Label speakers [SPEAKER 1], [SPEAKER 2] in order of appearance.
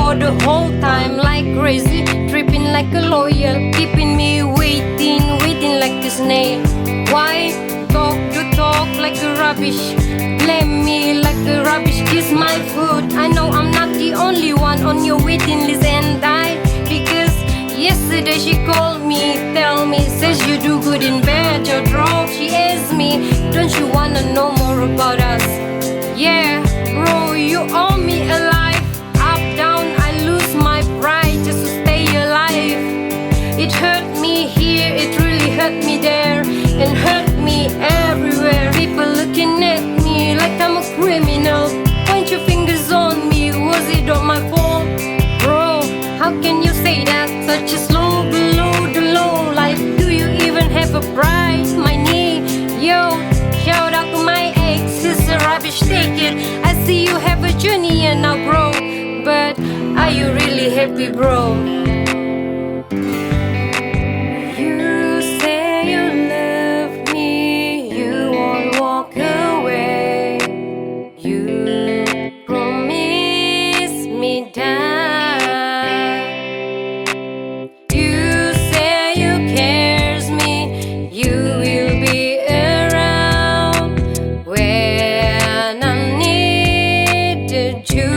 [SPEAKER 1] for the whole time like crazy, tripping like a lawyer, keeping me waiting like a snail. Why talk to talk like a rubbish? Blame me like a rubbish, kiss my food. I know I'm not the only one on your waiting list, and because yesterday she called me, tell me, says you do good in bed, you're drunk. She asked me, don't you wanna know more about us? Yeah, bro, you owe me a life. Up, down, I lose my pride just to stay alive. It hurt me here, it really hurt me there, and hurt me everywhere. People looking at me like I'm a criminal. Point your fingers on me, was it not my fault? Bro, how can you say that? Such a slow below the low life. Do you even have a price? My knee, yo, shout out to my ex, he's a rubbish, take it. I see you have a journey and now, bro, but are you really happy, bro? You say you love me, you won't walk away. You promise me that you say you cares me, you will be around when I needed you.